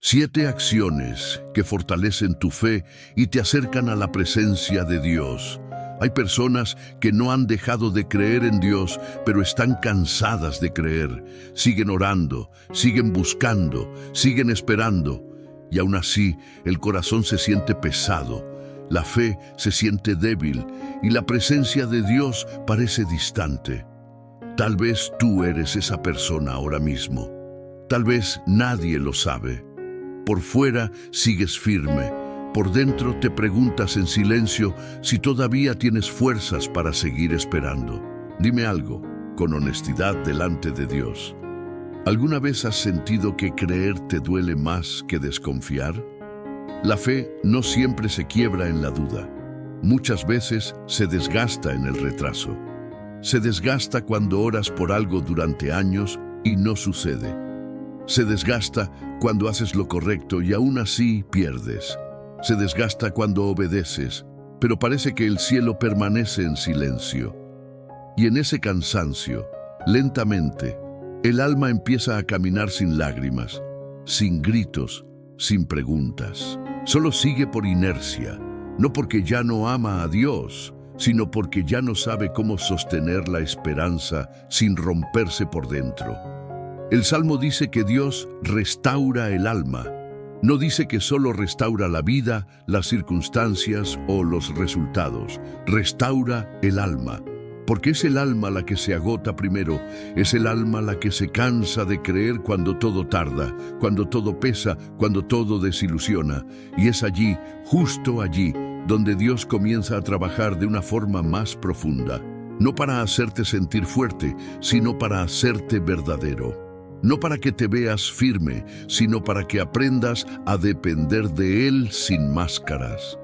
7 acciones que fortalecen tu fe y te acercan a la presencia de Dios. Hay personas que no han dejado de creer en Dios, pero están cansadas de creer. Siguen orando, siguen buscando, siguen esperando. Y aún así, el corazón se siente pesado, la fe se siente débil y la presencia de Dios parece distante. Tal vez tú eres esa persona ahora mismo. Tal vez nadie lo sabe. Por fuera sigues firme. Por dentro te preguntas en silencio si todavía tienes fuerzas para seguir esperando. Dime algo, con honestidad delante de Dios. ¿Alguna vez has sentido que creer te duele más que desconfiar? La fe no siempre se quiebra en la duda. Muchas veces se desgasta en el retraso. Se desgasta cuando oras por algo durante años y no sucede. Se desgasta cuando haces lo correcto y aún así pierdes. Se desgasta cuando obedeces, pero parece que el cielo permanece en silencio. Y en ese cansancio, lentamente, el alma empieza a caminar sin lágrimas, sin gritos, sin preguntas. Solo sigue por inercia, no porque ya no ama a Dios, sino porque ya no sabe cómo sostener la esperanza sin romperse por dentro. El Salmo dice que Dios restaura el alma. No dice que solo restaura la vida, las circunstancias o los resultados. Restaura el alma. Porque es el alma la que se agota primero, es el alma la que se cansa de creer cuando todo tarda, cuando todo pesa, cuando todo desilusiona. Y es allí, justo allí, donde Dios comienza a trabajar de una forma más profunda. No para hacerte sentir fuerte, sino para hacerte verdadero. No para que te veas firme, sino para que aprendas a depender de Él sin máscaras.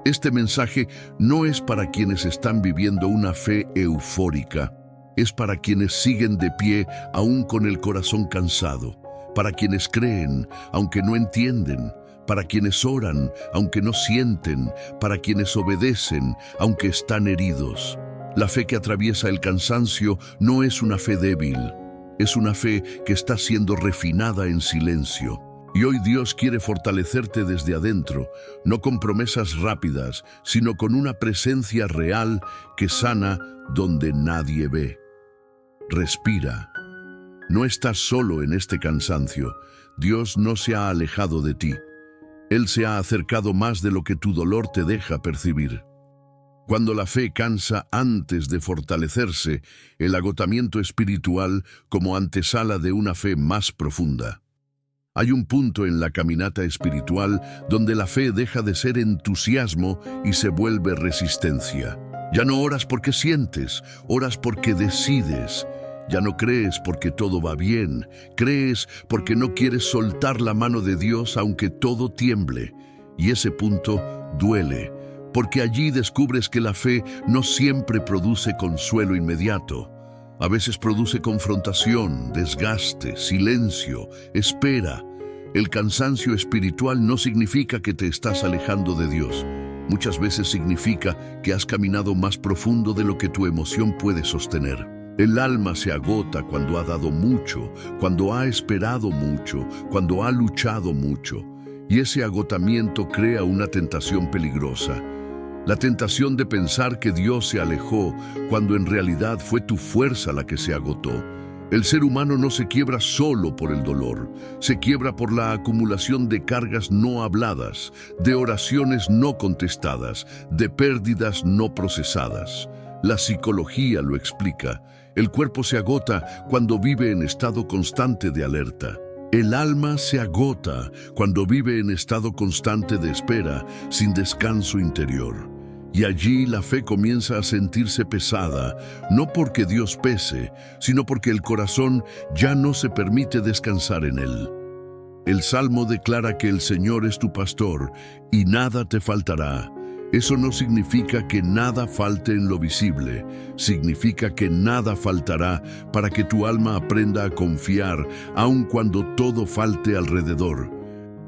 Este mensaje no es para quienes están viviendo una fe eufórica, es para quienes siguen de pie aún con el corazón cansado, para quienes creen aunque no entienden, para quienes oran aunque no sienten, para quienes obedecen aunque están heridos. La fe que atraviesa el cansancio no es una fe débil. Es una fe que está siendo refinada en silencio. Y hoy Dios quiere fortalecerte desde adentro, no con promesas rápidas, sino con una presencia real que sana donde nadie ve. Respira. No estás solo en este cansancio. Dios no se ha alejado de ti. Él se ha acercado más de lo que tu dolor te deja percibir. Cuando la fe cansa antes de fortalecerse, el agotamiento espiritual como antesala de una fe más profunda. Hay un punto en la caminata espiritual donde la fe deja de ser entusiasmo y se vuelve resistencia. Ya no oras porque sientes, oras porque decides. Ya no crees porque todo va bien, crees porque no quieres soltar la mano de Dios aunque todo tiemble. Y ese punto duele. Porque allí descubres que la fe no siempre produce consuelo inmediato. A veces produce confrontación, desgaste, silencio, espera. El cansancio espiritual no significa que te estás alejando de Dios. Muchas veces significa que has caminado más profundo de lo que tu emoción puede sostener. El alma se agota cuando ha dado mucho, cuando ha esperado mucho, cuando ha luchado mucho. Y ese agotamiento crea una tentación peligrosa. La tentación de pensar que Dios se alejó cuando en realidad fue tu fuerza la que se agotó. El ser humano no se quiebra solo por el dolor, se quiebra por la acumulación de cargas no habladas, de oraciones no contestadas, de pérdidas no procesadas. La psicología lo explica. El cuerpo se agota cuando vive en estado constante de alerta. El alma se agota cuando vive en estado constante de espera, sin descanso interior. Y allí la fe comienza a sentirse pesada, no porque Dios pese, sino porque el corazón ya no se permite descansar en Él. El Salmo declara que el Señor es tu pastor y nada te faltará. Eso no significa que nada falte en lo visible, significa que nada faltará para que tu alma aprenda a confiar, aun cuando todo falte alrededor.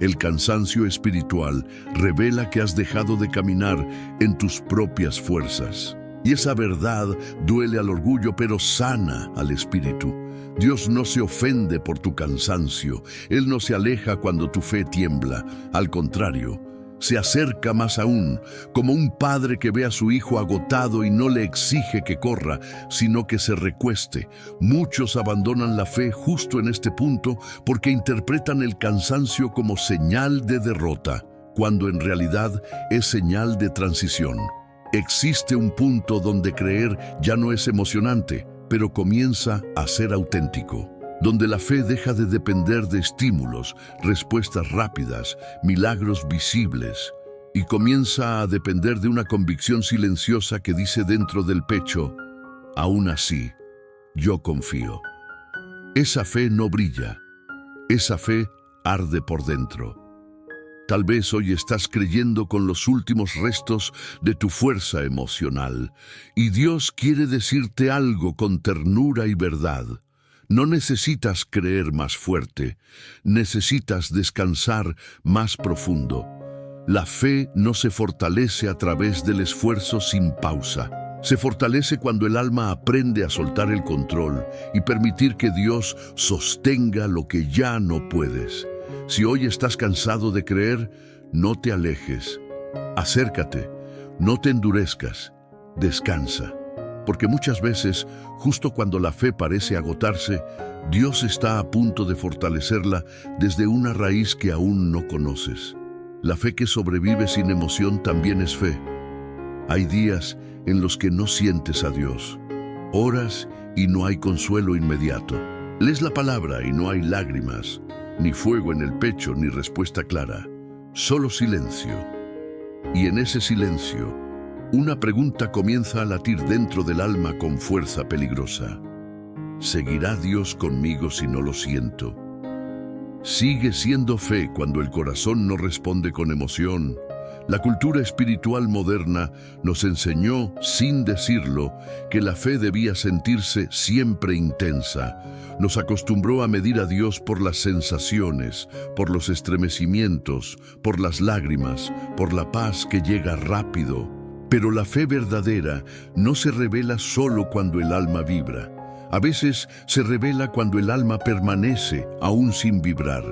El cansancio espiritual revela que has dejado de caminar en tus propias fuerzas. Y esa verdad duele al orgullo, pero sana al espíritu. Dios no se ofende por tu cansancio. Él no se aleja cuando tu fe tiembla. Al contrario, se acerca más aún, como un padre que ve a su hijo agotado y no le exige que corra, sino que se recueste. Muchos abandonan la fe justo en este punto porque interpretan el cansancio como señal de derrota, cuando en realidad es señal de transición. Existe un punto donde creer ya no es emocionante, pero comienza a ser auténtico, donde la fe deja de depender de estímulos, respuestas rápidas, milagros visibles, y comienza a depender de una convicción silenciosa que dice dentro del pecho: aún así, yo confío. Esa fe no brilla, esa fe arde por dentro. Tal vez hoy estás creyendo con los últimos restos de tu fuerza emocional, y Dios quiere decirte algo con ternura y verdad. No necesitas creer más fuerte, necesitas descansar más profundo. La fe no se fortalece a través del esfuerzo sin pausa. Se fortalece cuando el alma aprende a soltar el control y permitir que Dios sostenga lo que ya no puedes. Si hoy estás cansado de creer, no te alejes. Acércate, no te endurezcas, descansa. Porque muchas veces, justo cuando la fe parece agotarse, Dios está a punto de fortalecerla desde una raíz que aún no conoces. La fe que sobrevive sin emoción también es fe. Hay días en los que no sientes a Dios. Oras y no hay consuelo inmediato. Lees la palabra y no hay lágrimas, ni fuego en el pecho, ni respuesta clara. Solo silencio. Y en ese silencio, una pregunta comienza a latir dentro del alma con fuerza peligrosa. ¿Seguirá Dios conmigo si no lo siento? Sigue siendo fe cuando el corazón no responde con emoción. La cultura espiritual moderna nos enseñó, sin decirlo, que la fe debía sentirse siempre intensa. Nos acostumbró a medir a Dios por las sensaciones, por los estremecimientos, por las lágrimas, por la paz que llega rápido. Pero la fe verdadera no se revela solo cuando el alma vibra. A veces se revela cuando el alma permanece, aún sin vibrar.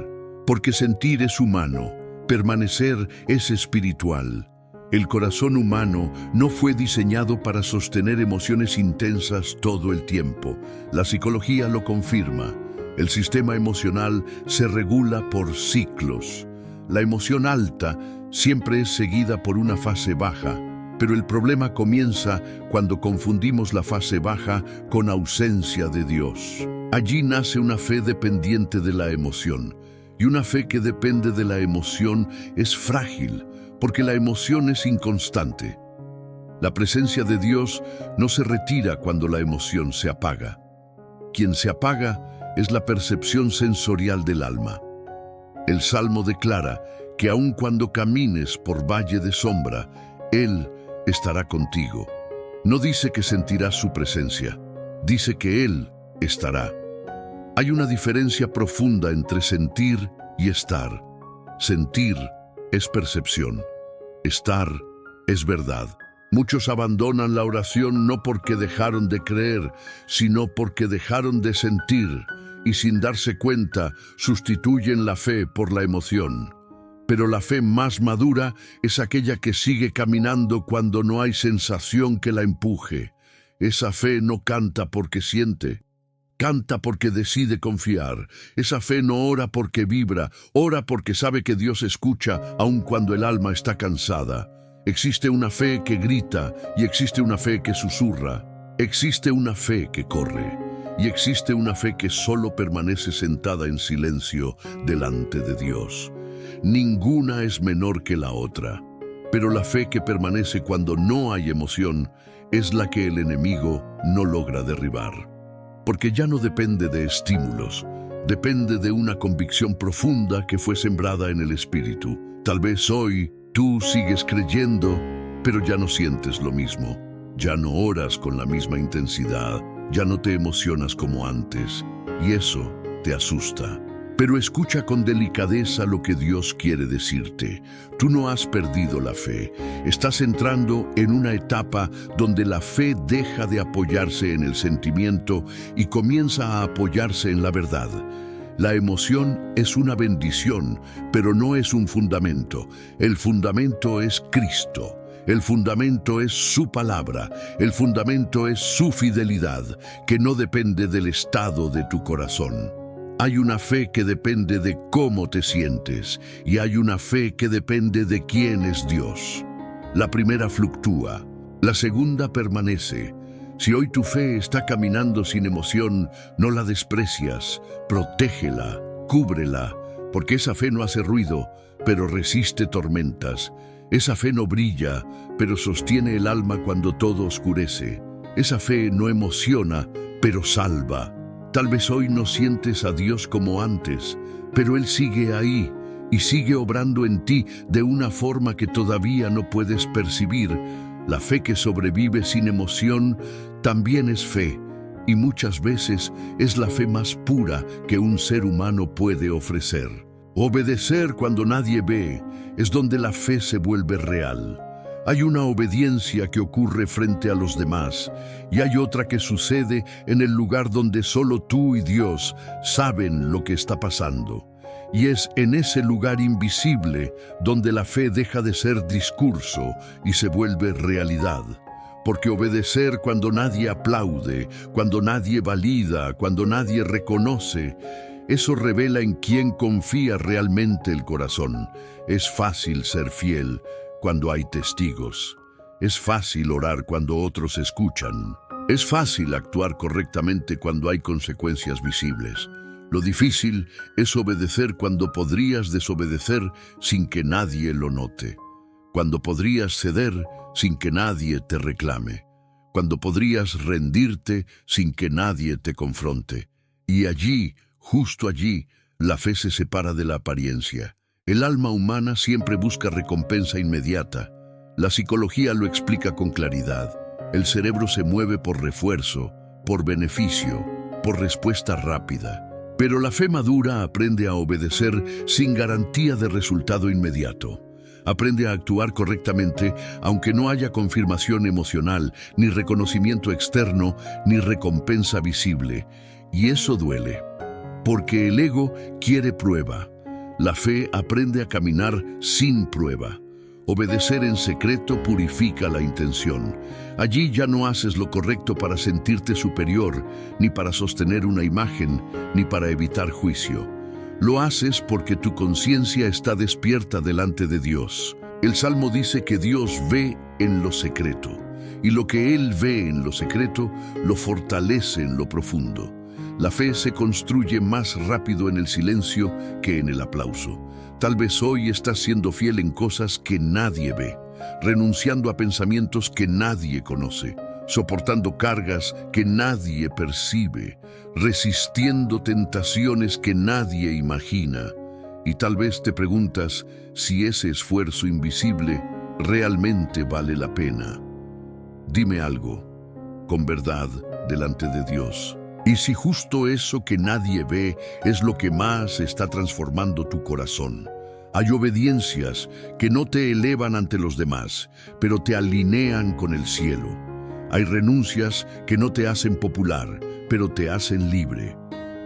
Porque sentir es humano, permanecer es espiritual. El corazón humano no fue diseñado para sostener emociones intensas todo el tiempo. La psicología lo confirma. El sistema emocional se regula por ciclos. La emoción alta siempre es seguida por una fase baja. Pero el problema comienza cuando confundimos la fase baja con ausencia de Dios. Allí nace una fe dependiente de la emoción. Y una fe que depende de la emoción es frágil, porque la emoción es inconstante. La presencia de Dios no se retira cuando la emoción se apaga. Quien se apaga es la percepción sensorial del alma. El Salmo declara que aun cuando camines por valle de sombra, Él estará contigo. No dice que sentirás su presencia, dice que Él estará. Hay una diferencia profunda entre sentir y estar. Sentir es percepción, estar es verdad. Muchos abandonan la oración no porque dejaron de creer, sino porque dejaron de sentir, y sin darse cuenta sustituyen la fe por la emoción. Pero la fe más madura es aquella que sigue caminando cuando no hay sensación que la empuje. Esa fe no canta porque siente, canta porque decide confiar. Esa fe no ora porque vibra, ora porque sabe que Dios escucha aun cuando el alma está cansada. Existe una fe que grita y existe una fe que susurra. Existe una fe que corre y existe una fe que solo permanece sentada en silencio delante de Dios. Ninguna es menor que la otra, pero la fe que permanece cuando no hay emoción es la que el enemigo no logra derribar. Porque ya no depende de estímulos, depende de una convicción profunda que fue sembrada en el espíritu. Tal vez hoy tú sigues creyendo, pero ya no sientes lo mismo. Ya no oras con la misma intensidad, ya no te emocionas como antes, y eso te asusta. Pero escucha con delicadeza lo que Dios quiere decirte. Tú no has perdido la fe. Estás entrando en una etapa donde la fe deja de apoyarse en el sentimiento y comienza a apoyarse en la verdad. La emoción es una bendición, pero no es un fundamento. El fundamento es Cristo. El fundamento es su palabra. El fundamento es su fidelidad, que no depende del estado de tu corazón. Hay una fe que depende de cómo te sientes y hay una fe que depende de quién es Dios. La primera fluctúa, la segunda permanece. Si hoy tu fe está caminando sin emoción, no la desprecias, protégela, cúbrela, porque esa fe no hace ruido, pero resiste tormentas. Esa fe no brilla, pero sostiene el alma cuando todo oscurece. Esa fe no emociona, pero salva. Tal vez hoy no sientes a Dios como antes, pero Él sigue ahí y sigue obrando en ti de una forma que todavía no puedes percibir. La fe que sobrevive sin emoción también es fe, y muchas veces es la fe más pura que un ser humano puede ofrecer. Obedecer cuando nadie ve es donde la fe se vuelve real. Hay una obediencia que ocurre frente a los demás y hay otra que sucede en el lugar donde solo tú y Dios saben lo que está pasando. Y es en ese lugar invisible donde la fe deja de ser discurso y se vuelve realidad. Porque obedecer cuando nadie aplaude, cuando nadie valida, cuando nadie reconoce, eso revela en quién confía realmente el corazón. Es fácil ser fiel cuando hay testigos. Es fácil orar cuando otros escuchan. Es fácil actuar correctamente cuando hay consecuencias visibles. Lo difícil es obedecer cuando podrías desobedecer sin que nadie lo note. Cuando podrías ceder sin que nadie te reclame. Cuando podrías rendirte sin que nadie te confronte. Y allí, justo allí, la fe se separa de la apariencia. El alma humana siempre busca recompensa inmediata. La psicología lo explica con claridad. El cerebro se mueve por refuerzo, por beneficio, por respuesta rápida. Pero la fe madura aprende a obedecer sin garantía de resultado inmediato. Aprende a actuar correctamente aunque no haya confirmación emocional, ni reconocimiento externo, ni recompensa visible. Y eso duele, porque el ego quiere prueba. La fe aprende a caminar sin prueba. Obedecer en secreto purifica la intención. Allí ya no haces lo correcto para sentirte superior, ni para sostener una imagen, ni para evitar juicio. Lo haces porque tu conciencia está despierta delante de Dios. El Salmo dice que Dios ve en lo secreto, y lo que Él ve en lo secreto lo fortalece en lo profundo. La fe se construye más rápido en el silencio que en el aplauso. Tal vez hoy estás siendo fiel en cosas que nadie ve, renunciando a pensamientos que nadie conoce, soportando cargas que nadie percibe, resistiendo tentaciones que nadie imagina. Y tal vez te preguntas si ese esfuerzo invisible realmente vale la pena. Dime algo, con verdad, delante de Dios. Y si justo eso que nadie ve es lo que más está transformando tu corazón. Hay obediencias que no te elevan ante los demás, pero te alinean con el cielo. Hay renuncias que no te hacen popular, pero te hacen libre.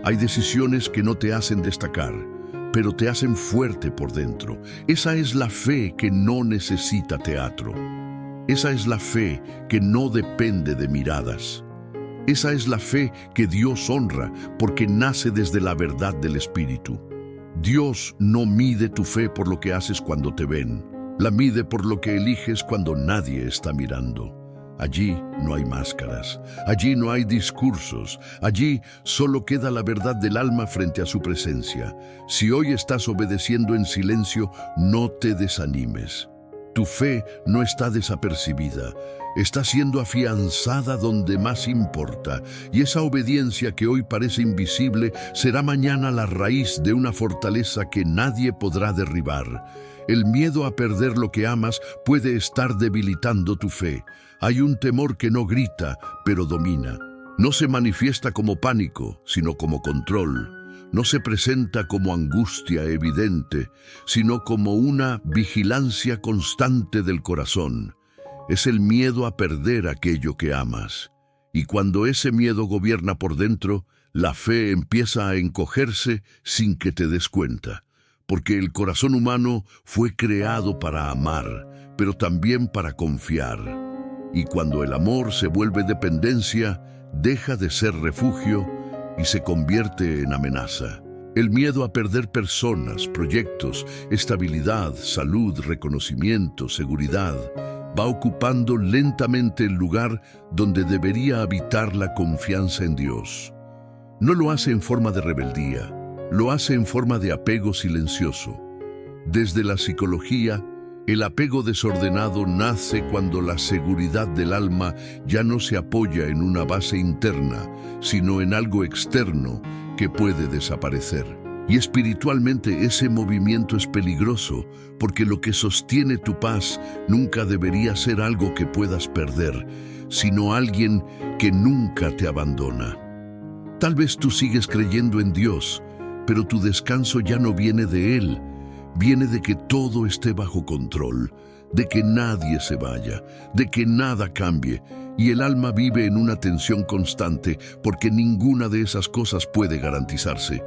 Hay decisiones que no te hacen destacar, pero te hacen fuerte por dentro. Esa es la fe que no necesita teatro. Esa es la fe que no depende de miradas. Esa es la fe que Dios honra porque nace desde la verdad del Espíritu. Dios no mide tu fe por lo que haces cuando te ven. La mide por lo que eliges cuando nadie está mirando. Allí no hay máscaras, allí no hay discursos, allí solo queda la verdad del alma frente a su presencia. Si hoy estás obedeciendo en silencio, no te desanimes. Tu fe no está desapercibida, está siendo afianzada donde más importa, y esa obediencia que hoy parece invisible será mañana la raíz de una fortaleza que nadie podrá derribar. El miedo a perder lo que amas puede estar debilitando tu fe. Hay un temor que no grita, pero domina. No se manifiesta como pánico, sino como control. no se presenta como angustia evidente, sino como una vigilancia constante del corazón. Es el miedo a perder aquello que amas. Y cuando ese miedo gobierna por dentro, la fe empieza a encogerse sin que te des cuenta. Porque el corazón humano fue creado para amar, pero también para confiar. Y cuando el amor se vuelve dependencia, deja de ser refugio y se convierte en amenaza. El miedo a perder personas, proyectos, estabilidad, salud, reconocimiento, seguridad, va ocupando lentamente el lugar donde debería habitar la confianza en Dios. No lo hace en forma de rebeldía, lo hace en forma de apego silencioso. Desde la psicología, el apego desordenado nace cuando la seguridad del alma ya no se apoya en una base interna, sino en algo externo que puede desaparecer. Y espiritualmente ese movimiento es peligroso, porque lo que sostiene tu paz nunca debería ser algo que puedas perder, sino alguien que nunca te abandona. Tal vez tú sigues creyendo en Dios, pero tu descanso ya no viene de Él. Viene de que todo esté bajo control, de que nadie se vaya, de que nada cambie, y el alma vive en una tensión constante porque ninguna de esas cosas puede garantizarse.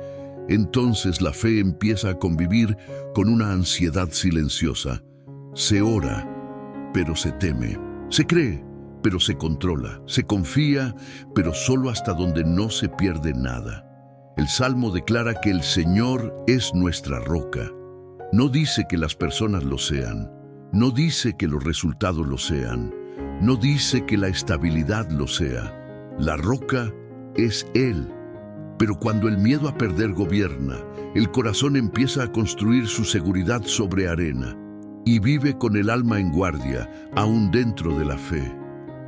Entonces la fe empieza a convivir con una ansiedad silenciosa. Se ora, pero se teme. Se cree, pero se controla. Se confía, pero solo hasta donde no se pierde nada. El Salmo declara que el Señor es nuestra roca. No dice que las personas lo sean, no dice que los resultados lo sean, no dice que la estabilidad lo sea. La roca es Él. Pero cuando el miedo a perder gobierna, el corazón empieza a construir su seguridad sobre arena y vive con el alma en guardia, aún dentro de la fe.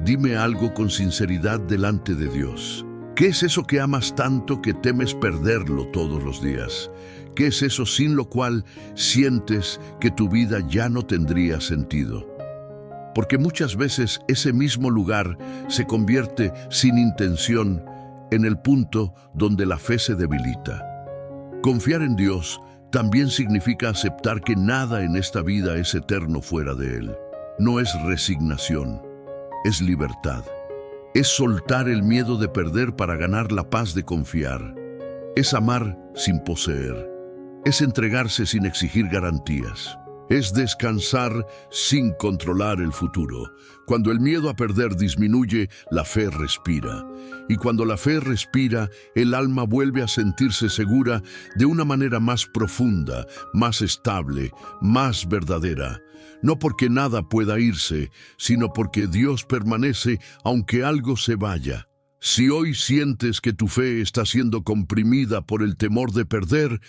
Dime algo con sinceridad delante de Dios. ¿Qué es eso que amas tanto que temes perderlo todos los días? ¿Qué es eso sin lo cual sientes que tu vida ya no tendría sentido? Porque muchas veces ese mismo lugar se convierte sin intención en el punto donde la fe se debilita. Confiar en Dios también significa aceptar que nada en esta vida es eterno fuera de Él. No es resignación, es libertad. Es soltar el miedo de perder para ganar la paz de confiar. Es amar sin poseer. Es entregarse sin exigir garantías. Es descansar sin controlar el futuro. Cuando el miedo a perder disminuye, la fe respira. Y cuando la fe respira, el alma vuelve a sentirse segura de una manera más profunda, más estable, más verdadera. No porque nada pueda irse, sino porque Dios permanece aunque algo se vaya. Si hoy sientes que tu fe está siendo comprimida por el temor de perder,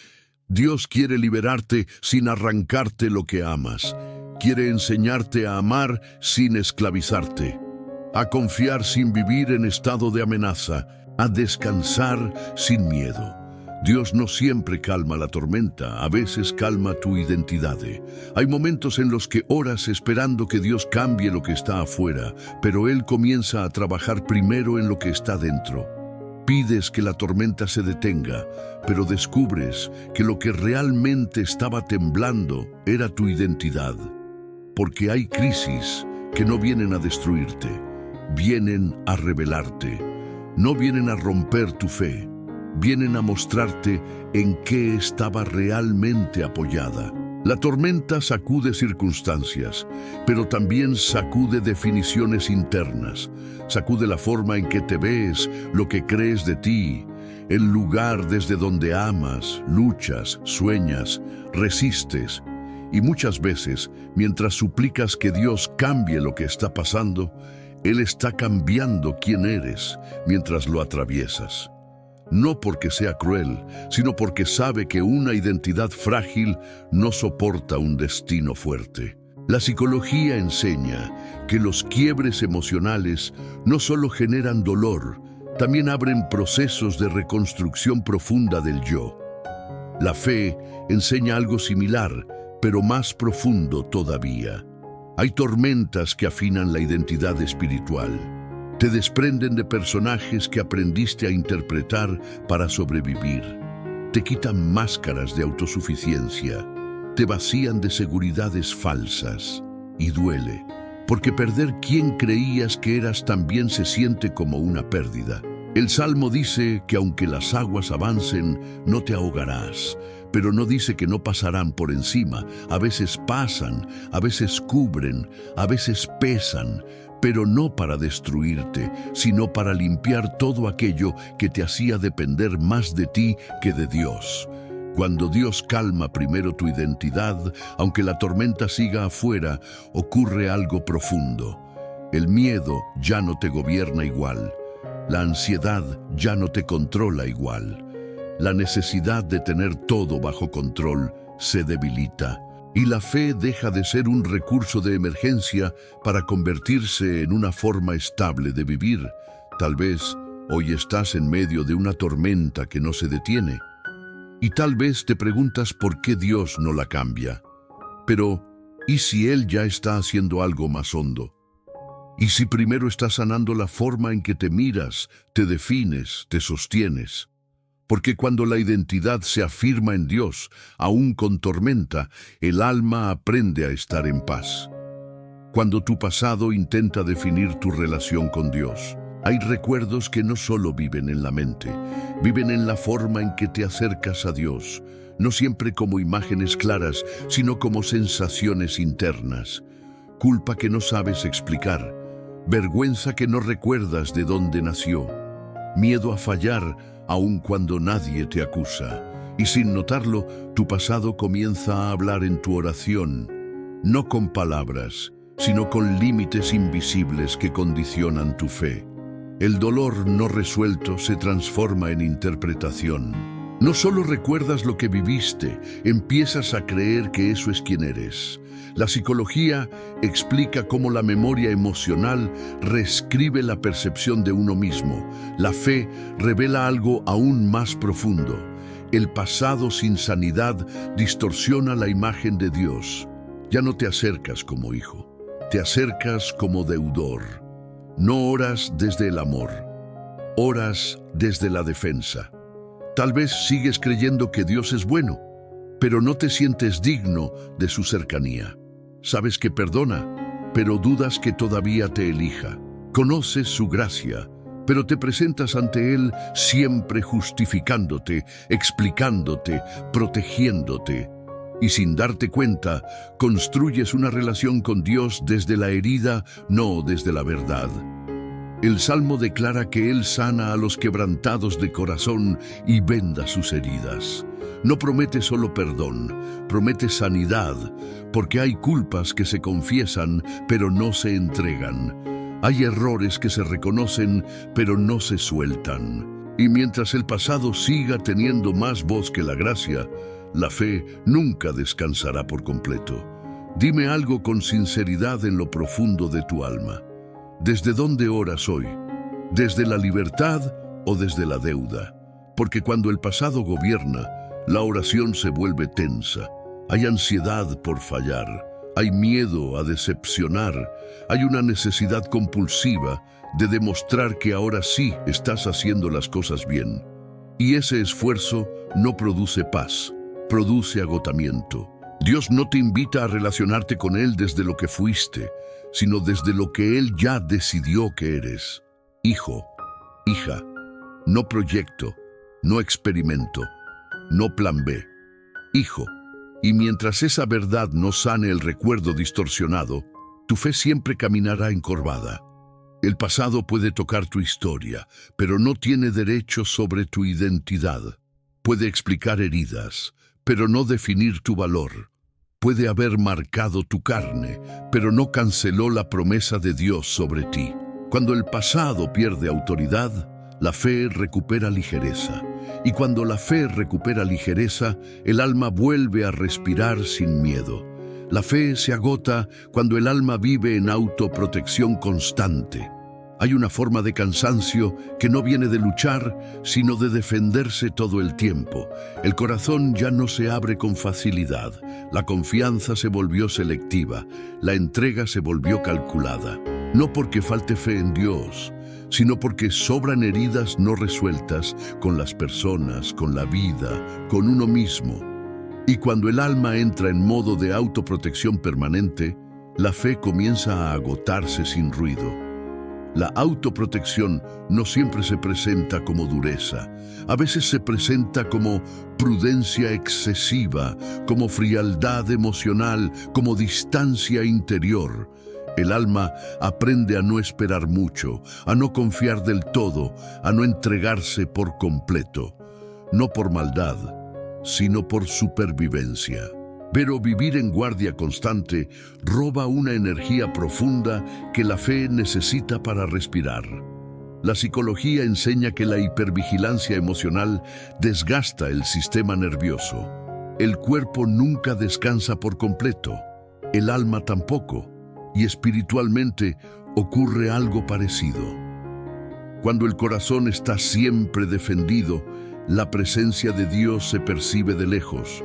Dios quiere liberarte sin arrancarte lo que amas. Quiere enseñarte a amar sin esclavizarte, a confiar sin vivir en estado de amenaza, a descansar sin miedo. Dios no siempre calma la tormenta, a veces calma tu identidad. Hay momentos en los que oras esperando que Dios cambie lo que está afuera, pero Él comienza a trabajar primero en lo que está dentro. Pides que la tormenta se detenga, pero descubres que lo que realmente estaba temblando era tu identidad. Porque hay crisis que no vienen a destruirte, vienen a revelarte. No vienen a romper tu fe, vienen a mostrarte en qué estaba realmente apoyada. La tormenta sacude circunstancias, pero también sacude definiciones internas. Sacude la forma en que te ves, lo que crees de ti, el lugar desde donde amas, luchas, sueñas, resistes. Y muchas veces, mientras suplicas que Dios cambie lo que está pasando, Él está cambiando quién eres mientras lo atraviesas. No porque sea cruel, sino porque sabe que una identidad frágil no soporta un destino fuerte. La psicología enseña que los quiebres emocionales no solo generan dolor, también abren procesos de reconstrucción profunda del yo. La fe enseña algo similar, pero más profundo todavía. Hay tormentas que afinan la identidad espiritual. Te desprenden de personajes que aprendiste a interpretar para sobrevivir. te quitan máscaras de autosuficiencia, te vacían de seguridades falsas y duele, porque perder quien creías que eras también se siente como una pérdida. El Salmo dice que aunque las aguas avancen, no te ahogarás, pero no dice que no pasarán por encima. A veces pasan, a veces cubren, a veces pesan, pero no para destruirte, sino para limpiar todo aquello que te hacía depender más de ti que de Dios. Cuando Dios calma primero tu identidad, aunque la tormenta siga afuera, ocurre algo profundo. El miedo ya no te gobierna igual. La ansiedad ya no te controla igual. La necesidad de tener todo bajo control se debilita. Y la fe deja de ser un recurso de emergencia para convertirse en una forma estable de vivir. Tal vez hoy estás en medio de una tormenta que no se detiene. Y tal vez te preguntas por qué Dios no la cambia. Pero, ¿y si Él ya está haciendo algo más hondo? ¿Y si primero está sanando la forma en que te miras, te defines, te sostienes? Porque cuando la identidad se afirma en Dios, aún con tormenta, el alma aprende a estar en paz. Cuando tu pasado intenta definir tu relación con Dios, hay recuerdos que no solo viven en la mente, viven en la forma en que te acercas a Dios, no siempre como imágenes claras, sino como sensaciones internas. Culpa que no sabes explicar, vergüenza que no recuerdas de dónde nació, miedo a fallar aun cuando nadie te acusa. Y sin notarlo, tu pasado comienza a hablar en tu oración, no con palabras, sino con límites invisibles que condicionan tu fe. El dolor no resuelto se transforma en interpretación. No solo recuerdas lo que viviste, empiezas a creer que eso es quien eres. La psicología explica cómo la memoria emocional reescribe la percepción de uno mismo. La fe revela algo aún más profundo. El pasado sin sanidad distorsiona la imagen de Dios. Ya no te acercas como hijo, te acercas como deudor. No oras desde el amor, oras desde la defensa. Tal vez sigues creyendo que Dios es bueno, pero no te sientes digno de su cercanía. Sabes que perdona, pero dudas que todavía te elija. Conoces su gracia, pero te presentas ante Él siempre justificándote, explicándote, protegiéndote. Y sin darte cuenta, construyes una relación con Dios desde la herida, no desde la verdad. El Salmo declara que Él sana a los quebrantados de corazón y venda sus heridas. No promete solo perdón, promete sanidad, porque hay culpas que se confiesan, pero no se entregan. Hay errores que se reconocen, pero no se sueltan. Y mientras el pasado siga teniendo más voz que la gracia, la fe nunca descansará por completo. Dime algo con sinceridad en lo profundo de tu alma. ¿Desde dónde oras hoy? ¿Desde la libertad o desde la deuda? Porque cuando el pasado gobierna, la oración se vuelve tensa. Hay ansiedad por fallar, hay miedo a decepcionar, hay una necesidad compulsiva de demostrar que ahora sí estás haciendo las cosas bien. Y ese esfuerzo no produce paz, produce agotamiento. Dios no te invita a relacionarte con Él desde lo que fuiste, sino desde lo que Él ya decidió que eres. Hijo, hija, no proyecto, no experimento, no plan B. Hijo, y mientras esa verdad no sane el recuerdo distorsionado, tu fe siempre caminará encorvada. El pasado puede tocar tu historia, pero no tiene derecho sobre tu identidad. Puede explicar heridas, pero no definir tu valor. Puede haber marcado tu carne, pero no canceló la promesa de Dios sobre ti. Cuando el pasado pierde autoridad, la fe recupera ligereza. Y cuando la fe recupera ligereza, el alma vuelve a respirar sin miedo. La fe se agota cuando el alma vive en autoprotección constante. Hay una forma de cansancio que no viene de luchar, sino de defenderse todo el tiempo. El corazón ya no se abre con facilidad. La confianza se volvió selectiva. La entrega se volvió calculada. no porque falte fe en Dios, sino porque sobran heridas no resueltas con las personas, con la vida, con uno mismo. Y cuando el alma entra en modo de autoprotección permanente, la fe comienza a agotarse sin ruido. La autoprotección no siempre se presenta como dureza. A veces se presenta como prudencia excesiva, como frialdad emocional, como distancia interior. El alma aprende a no esperar mucho, a no confiar del todo, a no entregarse por completo. No por maldad, sino por supervivencia. Pero vivir en guardia constante roba una energía profunda que la fe necesita para respirar. La psicología enseña que la hipervigilancia emocional desgasta el sistema nervioso. El cuerpo nunca descansa por completo, el alma tampoco, y espiritualmente ocurre algo parecido. Cuando el corazón está siempre defendido, la presencia de Dios se percibe de lejos.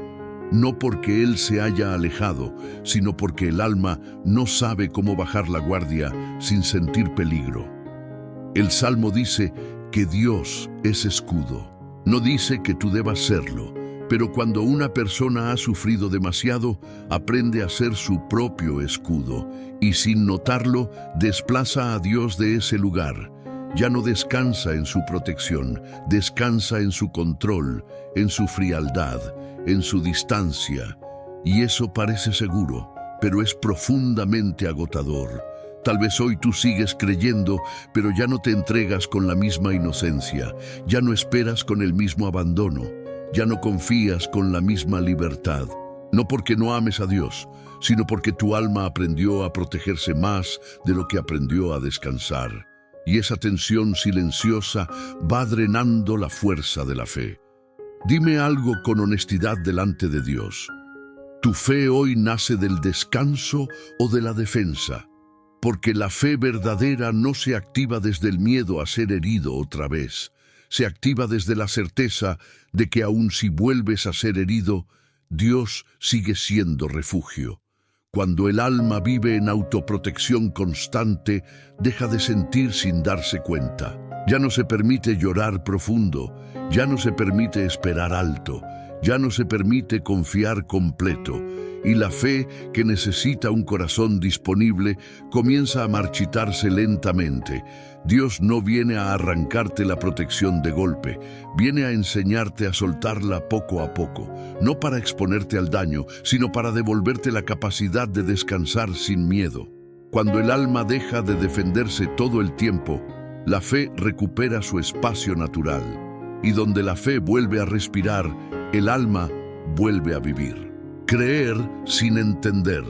No porque Él se haya alejado, sino porque el alma no sabe cómo bajar la guardia sin sentir peligro. El Salmo dice que Dios es escudo. No dice que tú debas serlo, pero cuando una persona ha sufrido demasiado, aprende a ser su propio escudo y sin notarlo, desplaza a Dios de ese lugar. Ya no descansa en su protección, descansa en su control, en su frialdad, en su distancia, y eso parece seguro, pero es profundamente agotador. Tal vez hoy tú sigues creyendo, pero ya no te entregas con la misma inocencia, ya no esperas con el mismo abandono, ya no confías con la misma libertad. No porque no ames a Dios, sino porque tu alma aprendió a protegerse más de lo que aprendió a descansar. Y esa tensión silenciosa va drenando la fuerza de la fe. Dime algo con honestidad delante de Dios. ¿Tu fe hoy nace del descanso o de la defensa? Porque la fe verdadera no se activa desde el miedo a ser herido otra vez. Se activa desde la certeza de que aun si vuelves a ser herido, Dios sigue siendo refugio. Cuando el alma vive en autoprotección constante, deja de sentir sin darse cuenta. Ya no se permite llorar profundo, ya no se permite esperar alto, ya no se permite confiar completo. Y la fe, que necesita un corazón disponible, comienza a marchitarse lentamente. Dios no viene a arrancarte la protección de golpe, viene a enseñarte a soltarla poco a poco, no para exponerte al daño, sino para devolverte la capacidad de descansar sin miedo. Cuando el alma deja de defenderse todo el tiempo, la fe recupera su espacio natural, y donde la fe vuelve a respirar, el alma vuelve a vivir. Creer sin entender,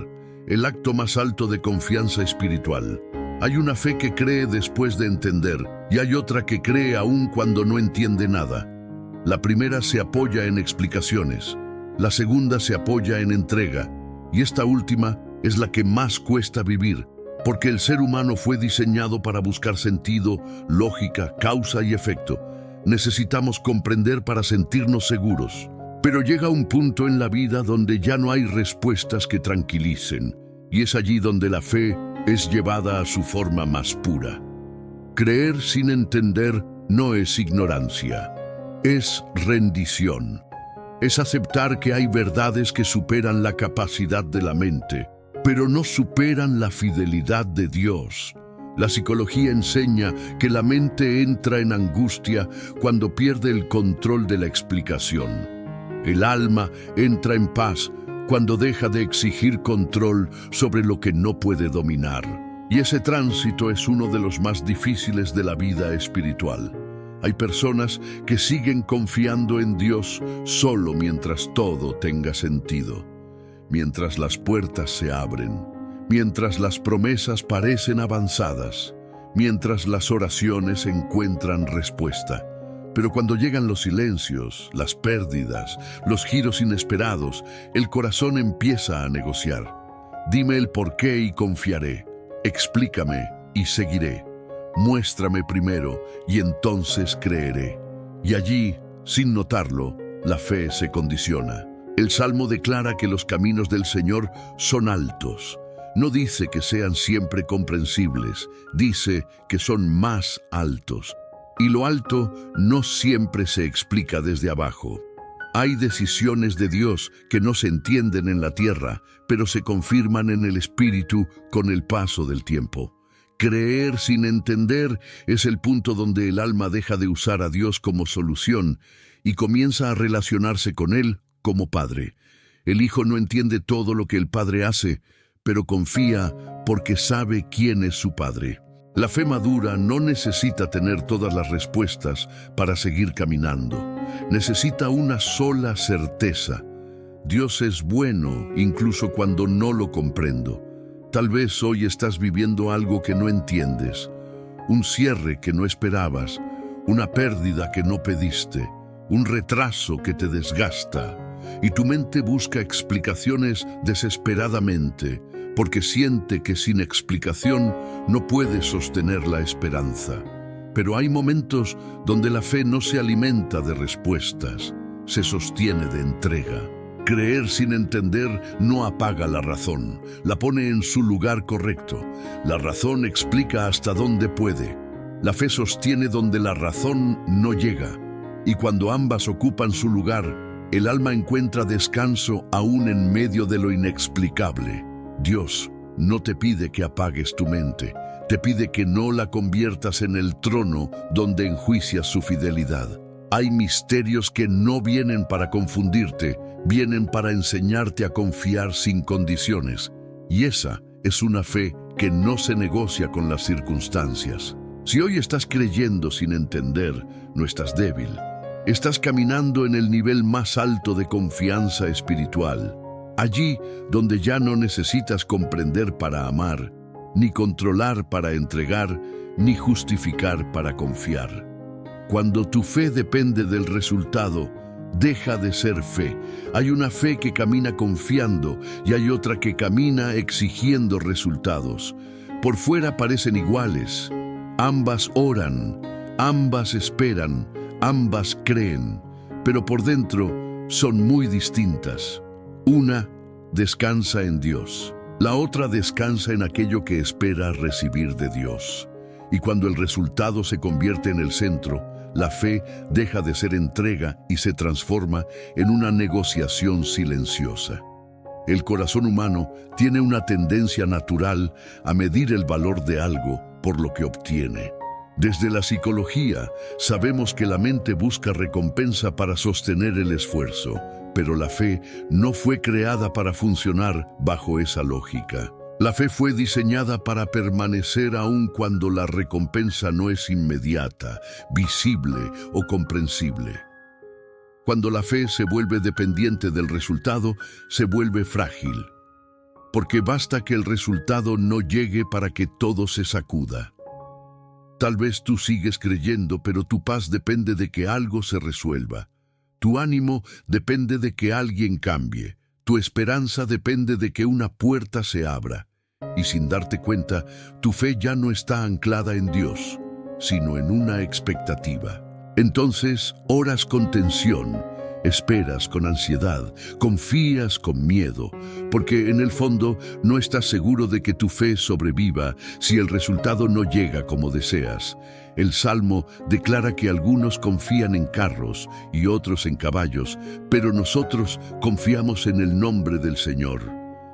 el acto más alto de confianza espiritual. Hay una fe que cree después de entender, y hay otra que cree aún cuando no entiende nada. La primera se apoya en explicaciones, la segunda se apoya en entrega, y esta última es la que más cuesta vivir, porque el ser humano fue diseñado para buscar sentido, lógica, causa y efecto. Necesitamos comprender para sentirnos seguros. Pero llega un punto en la vida donde ya no hay respuestas que tranquilicen, y es allí donde la fe es llevada a su forma más pura. Creer sin entender no es ignorancia, es rendición. Es aceptar que hay verdades que superan la capacidad de la mente, pero no superan la fidelidad de Dios. La psicología enseña que la mente entra en angustia cuando pierde el control de la explicación. El alma entra en paz cuando deja de exigir control sobre lo que no puede dominar. Y ese tránsito es uno de los más difíciles de la vida espiritual. Hay personas que siguen confiando en Dios solo mientras todo tenga sentido, mientras las puertas se abren, mientras las promesas parecen avanzadas, mientras las oraciones encuentran respuesta. Pero cuando llegan los silencios, las pérdidas, los giros inesperados, el corazón empieza a negociar. Dime el porqué y confiaré. Explícame y seguiré. Muéstrame primero y entonces creeré. Y allí, sin notarlo, la fe se condiciona. El Salmo declara que los caminos del Señor son altos. No dice que sean siempre comprensibles, dice que son más altos. Y lo alto no siempre se explica desde abajo. Hay decisiones de Dios que no se entienden en la tierra, pero se confirman en el espíritu con el paso del tiempo. Creer sin entender es el punto donde el alma deja de usar a Dios como solución y comienza a relacionarse con Él como Padre. El Hijo no entiende todo lo que el Padre hace, pero confía porque sabe quién es su Padre. La fe madura no necesita tener todas las respuestas para seguir caminando. Necesita una sola certeza. Dios es bueno incluso cuando no lo comprendo. Tal vez hoy estás viviendo algo que no entiendes, un cierre que no esperabas, una pérdida que no pediste, un retraso que te desgasta, y tu mente busca explicaciones desesperadamente, porque siente que sin explicación no puede sostener la esperanza. Pero hay momentos donde la fe no se alimenta de respuestas, se sostiene de entrega. Creer sin entender no apaga la razón, la pone en su lugar correcto. La razón explica hasta dónde puede. La fe sostiene donde la razón no llega. Y cuando ambas ocupan su lugar, el alma encuentra descanso aún en medio de lo inexplicable. Dios no te pide que apagues tu mente, te pide que no la conviertas en el trono donde enjuicias su fidelidad. Hay misterios que no vienen para confundirte, vienen para enseñarte a confiar sin condiciones. Y esa es una fe que no se negocia con las circunstancias. Si hoy estás creyendo sin entender, no estás débil. Estás caminando en el nivel más alto de confianza espiritual. Allí donde ya no necesitas comprender para amar, ni controlar para entregar, ni justificar para confiar. Cuando tu fe depende del resultado, deja de ser fe. Hay una fe que camina confiando y hay otra que camina exigiendo resultados. Por fuera parecen iguales. Ambas oran, ambas esperan, ambas creen, pero por dentro son muy distintas. Una descansa en Dios, la otra descansa en aquello que espera recibir de Dios. Y cuando el resultado se convierte en el centro, la fe deja de ser entrega y se transforma en una negociación silenciosa. El corazón humano tiene una tendencia natural a medir el valor de algo por lo que obtiene. Desde la psicología, sabemos que la mente busca recompensa para sostener el esfuerzo, pero la fe no fue creada para funcionar bajo esa lógica. La fe fue diseñada para permanecer aun cuando la recompensa no es inmediata, visible o comprensible. Cuando la fe se vuelve dependiente del resultado, se vuelve frágil, porque basta que el resultado no llegue para que todo se sacuda. Tal vez tú sigues creyendo, pero tu paz depende de que algo se resuelva. Tu ánimo depende de que alguien cambie. Tu esperanza depende de que una puerta se abra. Y sin darte cuenta, tu fe ya no está anclada en Dios, sino en una expectativa. Entonces, oras con tensión, esperas con ansiedad, confías con miedo, porque en el fondo no estás seguro de que tu fe sobreviva si el resultado no llega como deseas. El Salmo declara que algunos confían en carros y otros en caballos, pero nosotros confiamos en el nombre del Señor.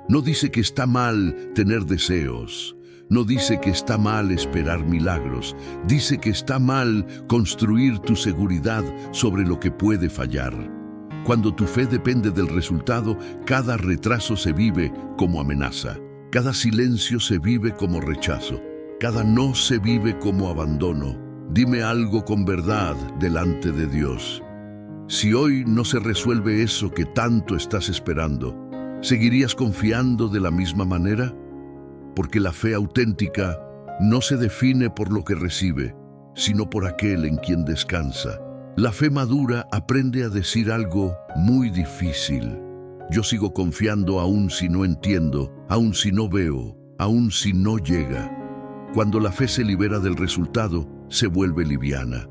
No dice que está mal tener deseos. No dice que está mal esperar milagros. Dice que está mal construir tu seguridad sobre lo que puede fallar. Cuando tu fe depende del resultado, cada retraso se vive como amenaza. Cada silencio se vive como rechazo. Cada no se vive como abandono. Dime algo con verdad delante de Dios. Si hoy no se resuelve eso que tanto estás esperando, ¿seguirías confiando de la misma manera? Porque la fe auténtica no se define por lo que recibe, sino por aquel en quien descansa. La fe madura aprende a decir algo muy difícil. Yo sigo confiando aún si no entiendo, aún si no veo, aún si no llega. Cuando la fe se libera del resultado, se vuelve liviana.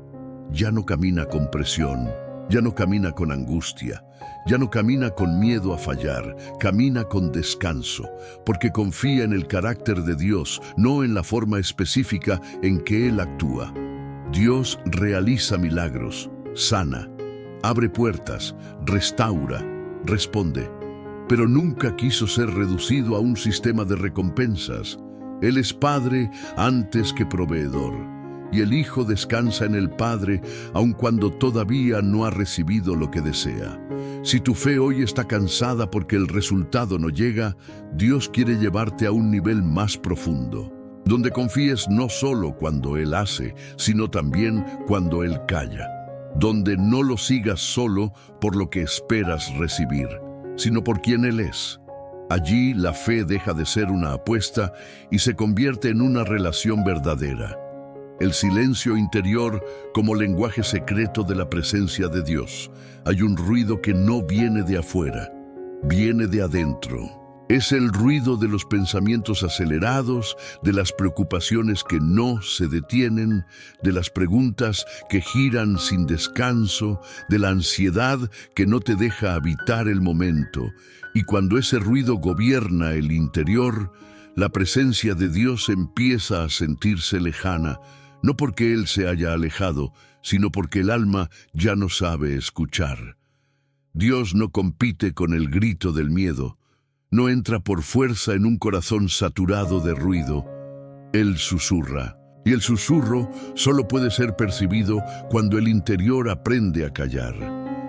Ya no camina con presión, Ya no camina con angustia, ya no camina con miedo a fallar, camina con descanso, porque confía en el carácter de Dios, no en la forma específica en que Él actúa. Dios realiza milagros, sana, abre puertas, restaura, responde, pero nunca quiso ser reducido a un sistema de recompensas. Él es Padre antes que proveedor, y el Hijo descansa en el Padre aun cuando todavía no ha recibido lo que desea. Si tu fe hoy está cansada porque el resultado no llega, Dios quiere llevarte a un nivel más profundo, donde confíes no solo cuando Él hace, sino también cuando Él calla, donde no lo sigas solo por lo que esperas recibir, sino por quien Él es. Allí la fe deja de ser una apuesta y se convierte en una relación verdadera. El silencio interior como lenguaje secreto de la presencia de Dios. Hay un ruido que no viene de afuera, viene de adentro. Es el ruido de los pensamientos acelerados, de las preocupaciones que no se detienen, de las preguntas que giran sin descanso, de la ansiedad que no te deja habitar el momento. Y cuando ese ruido gobierna el interior, la presencia de Dios empieza a sentirse lejana, no porque Él se haya alejado, sino porque el alma ya no sabe escuchar. Dios no compite con el grito del miedo, no entra por fuerza en un corazón saturado de ruido. Él susurra, y el susurro solo puede ser percibido cuando el interior aprende a callar.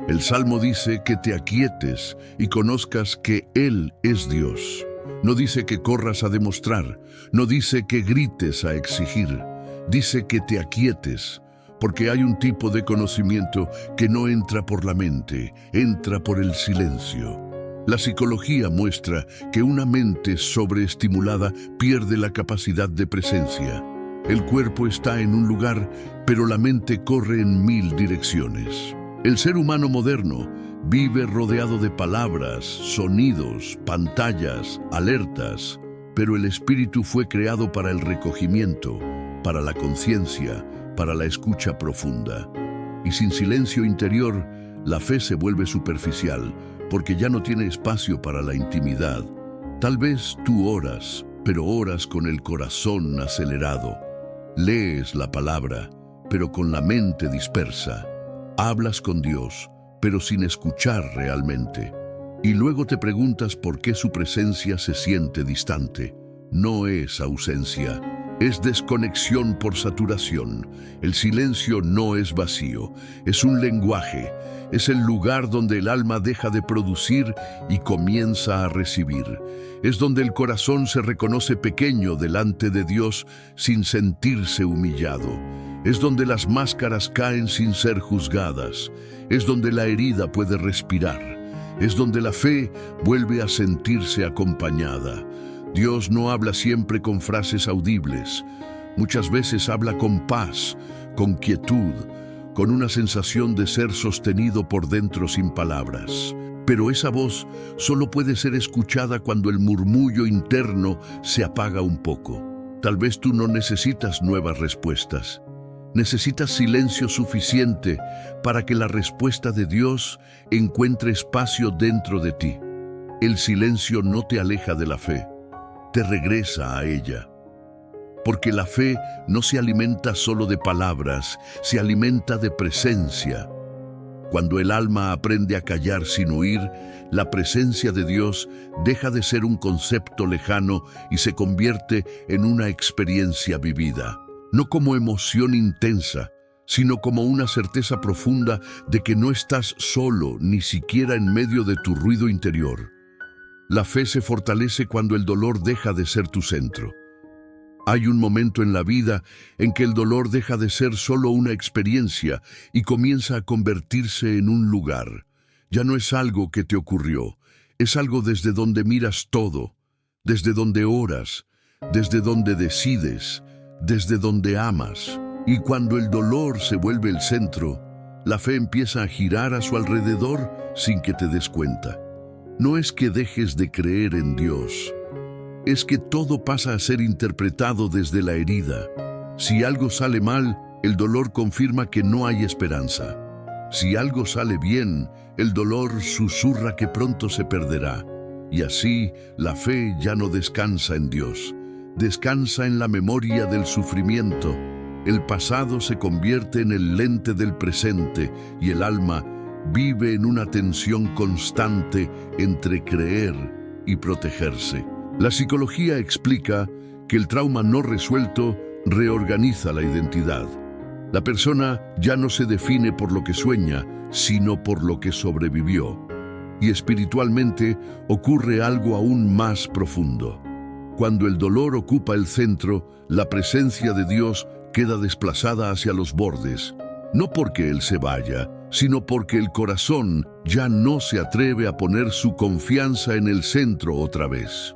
El Salmo dice que te aquietes y conozcas que Él es Dios. No dice que corras a demostrar, no dice que grites a exigir. Dice que te aquietes, porque hay un tipo de conocimiento que no entra por la mente, entra por el silencio. La psicología muestra que una mente sobreestimulada pierde la capacidad de presencia. El cuerpo está en un lugar, pero la mente corre en 1000 direcciones. El ser humano moderno vive rodeado de palabras, sonidos, pantallas, alertas, pero el espíritu fue creado para el recogimiento, para la conciencia, para la escucha profunda. Y sin silencio interior, la fe se vuelve superficial, porque ya no tiene espacio para la intimidad. Tal vez tú oras, pero oras con el corazón acelerado. Lees la palabra, pero con la mente dispersa. Hablas con Dios, pero sin escuchar realmente. Y luego te preguntas por qué su presencia se siente distante. No es ausencia. Es desconexión por saturación. El silencio no es vacío, es un lenguaje. Es el lugar donde el alma deja de producir y comienza a recibir. Es donde el corazón se reconoce pequeño delante de Dios sin sentirse humillado. Es donde las máscaras caen sin ser juzgadas. Es donde la herida puede respirar. Es donde la fe vuelve a sentirse acompañada. Dios no habla siempre con frases audibles. Muchas veces habla con paz, con quietud, con una sensación de ser sostenido por dentro sin palabras. Pero esa voz solo puede ser escuchada cuando el murmullo interno se apaga un poco. Tal vez tú no necesitas nuevas respuestas. Necesitas silencio suficiente para que la respuesta de Dios encuentre espacio dentro de ti. El silencio no te aleja de la fe, te regresa a ella. Porque la fe no se alimenta solo de palabras, se alimenta de presencia. Cuando el alma aprende a callar sin huir, la presencia de Dios deja de ser un concepto lejano y se convierte en una experiencia vivida. No como emoción intensa, sino como una certeza profunda de que no estás solo, ni siquiera en medio de tu ruido interior. La fe se fortalece cuando el dolor deja de ser tu centro. Hay un momento en la vida en que el dolor deja de ser solo una experiencia y comienza a convertirse en un lugar. Ya no es algo que te ocurrió, es algo desde donde miras todo, desde donde oras, desde donde decides, desde donde amas. Y cuando el dolor se vuelve el centro, la fe empieza a girar a su alrededor sin que te des cuenta. No es que dejes de creer en Dios, es que todo pasa a ser interpretado desde la herida. Si algo sale mal, el dolor confirma que no hay esperanza. Si algo sale bien, el dolor susurra que pronto se perderá. Y así, la fe ya no descansa en Dios, descansa en la memoria del sufrimiento. El pasado se convierte en el lente del presente y el alma vive en una tensión constante entre creer y protegerse. La psicología explica que el trauma no resuelto reorganiza la identidad. La persona ya no se define por lo que sueña, sino por lo que sobrevivió. Y espiritualmente ocurre algo aún más profundo. Cuando el dolor ocupa el centro, la presencia de Dios queda desplazada hacia los bordes, no porque Él se vaya, sino porque el corazón ya no se atreve a poner su confianza en el centro otra vez.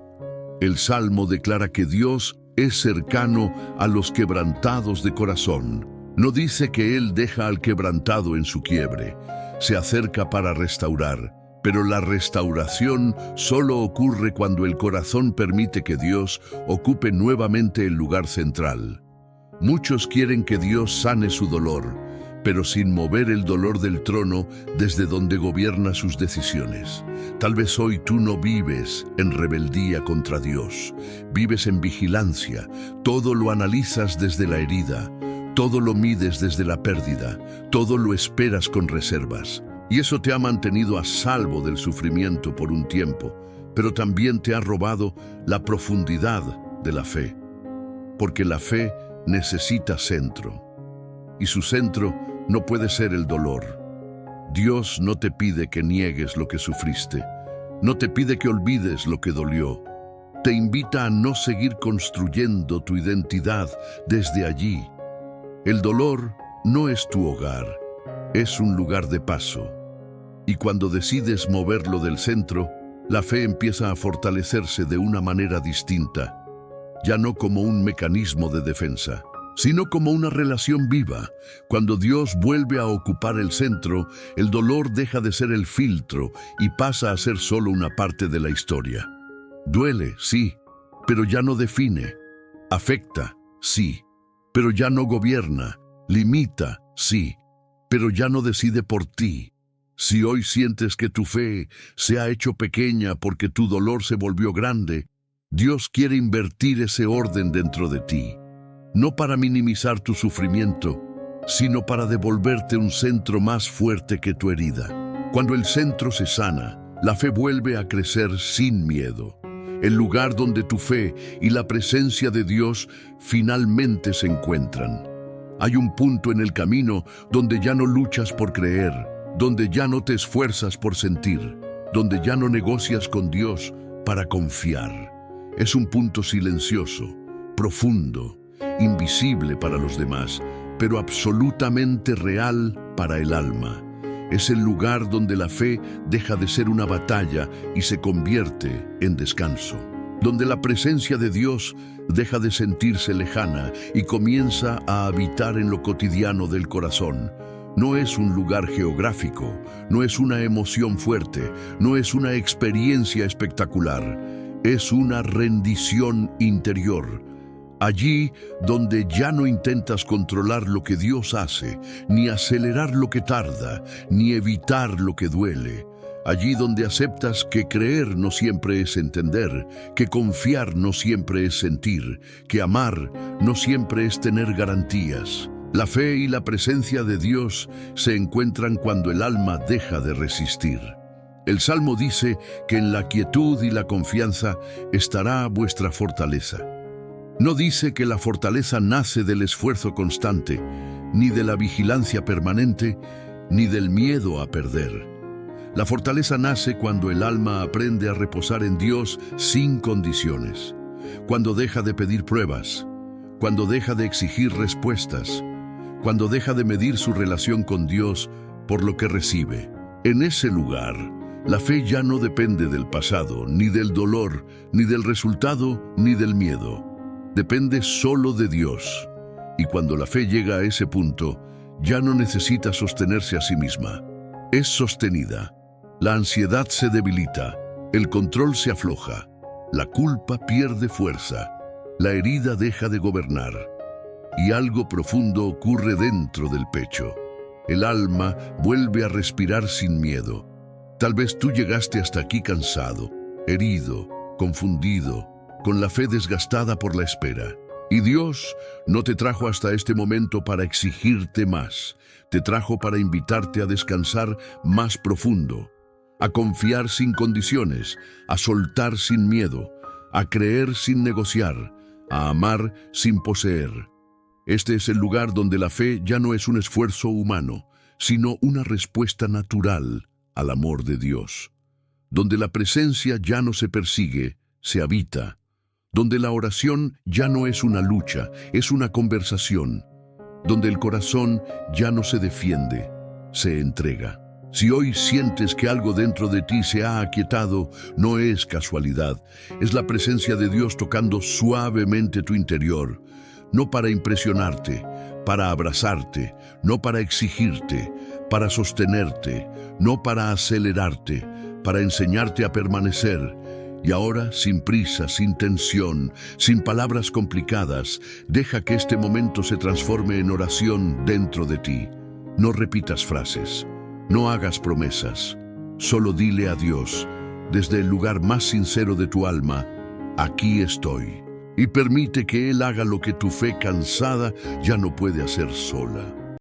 El Salmo declara que Dios es cercano a los quebrantados de corazón. No dice que Él deja al quebrantado en su quiebre, se acerca para restaurar. Pero la restauración solo ocurre cuando el corazón permite que Dios ocupe nuevamente el lugar central. Muchos quieren que Dios sane su dolor, pero sin mover el dolor del trono desde donde gobierna sus decisiones. Tal vez hoy tú no vives en rebeldía contra Dios, vives en vigilancia, todo lo analizas desde la herida, todo lo mides desde la pérdida, todo lo esperas con reservas. Y eso te ha mantenido a salvo del sufrimiento por un tiempo, pero también te ha robado la profundidad de la fe. Porque la fe necesita centro, y su centro no puede ser el dolor. Dios no te pide que niegues lo que sufriste, no te pide que olvides lo que dolió. Te invita a no seguir construyendo tu identidad desde allí. El dolor no es tu hogar, es un lugar de paso. Y cuando decides moverlo del centro, la fe empieza a fortalecerse de una manera distinta, ya no como un mecanismo de defensa, sino como una relación viva. Cuando Dios vuelve a ocupar el centro, el dolor deja de ser el filtro y pasa a ser solo una parte de la historia. Duele, sí, pero ya no define. Afecta, sí, pero ya no gobierna. Limita, sí, pero ya no decide por ti. Si hoy sientes que tu fe se ha hecho pequeña porque tu dolor se volvió grande, Dios quiere invertir ese orden dentro de ti, no para minimizar tu sufrimiento, sino para devolverte un centro más fuerte que tu herida. Cuando el centro se sana, la fe vuelve a crecer sin miedo. El lugar donde tu fe y la presencia de Dios finalmente se encuentran. Hay un punto en el camino donde ya no luchas por creer, donde ya no te esfuerzas por sentir, donde ya no negocias con Dios para confiar. Es un punto silencioso, profundo, invisible para los demás, pero absolutamente real para el alma. Es el lugar donde la fe deja de ser una batalla y se convierte en descanso, donde la presencia de Dios deja de sentirse lejana y comienza a habitar en lo cotidiano del corazón. No es un lugar geográfico, no es una emoción fuerte, no es una experiencia espectacular, es una rendición interior. Allí donde ya no intentas controlar lo que Dios hace, ni acelerar lo que tarda, ni evitar lo que duele. Allí donde aceptas que creer no siempre es entender, que confiar no siempre es sentir, que amar no siempre es tener garantías. La fe y la presencia de Dios se encuentran cuando el alma deja de resistir. El Salmo dice que en la quietud y la confianza estará vuestra fortaleza. No dice que la fortaleza nace del esfuerzo constante, ni de la vigilancia permanente, ni del miedo a perder. La fortaleza nace cuando el alma aprende a reposar en Dios sin condiciones, cuando deja de pedir pruebas, cuando deja de exigir respuestas, cuando deja de medir su relación con Dios por lo que recibe. En ese lugar, la fe ya no depende del pasado, ni del dolor, ni del resultado, ni del miedo. Depende solo de Dios. Y cuando la fe llega a ese punto, ya no necesita sostenerse a sí misma. Es sostenida. La ansiedad se debilita, el control se afloja, la culpa pierde fuerza, la herida deja de gobernar. Y algo profundo ocurre dentro del pecho. El alma vuelve a respirar sin miedo. Tal vez tú llegaste hasta aquí cansado, herido, confundido, con la fe desgastada por la espera. Y Dios no te trajo hasta este momento para exigirte más. Te trajo para invitarte a descansar más profundo, a confiar sin condiciones, a soltar sin miedo, a creer sin negociar, a amar sin poseer. Este es el lugar donde la fe ya no es un esfuerzo humano, sino una respuesta natural al amor de Dios. Donde la presencia ya no se persigue, se habita. Donde la oración ya no es una lucha, es una conversación. Donde el corazón ya no se defiende, se entrega. Si hoy sientes que algo dentro de ti se ha aquietado, no es casualidad. Es la presencia de Dios tocando suavemente tu interior. No para impresionarte, para abrazarte, no para exigirte, para sostenerte, no para acelerarte, para enseñarte a permanecer. Y ahora, sin prisa, sin tensión, sin palabras complicadas, deja que este momento se transforme en oración dentro de ti. No repitas frases, no hagas promesas, solo dile a Dios, desde el lugar más sincero de tu alma, aquí estoy. Y permite que Él haga lo que tu fe cansada ya no puede hacer sola.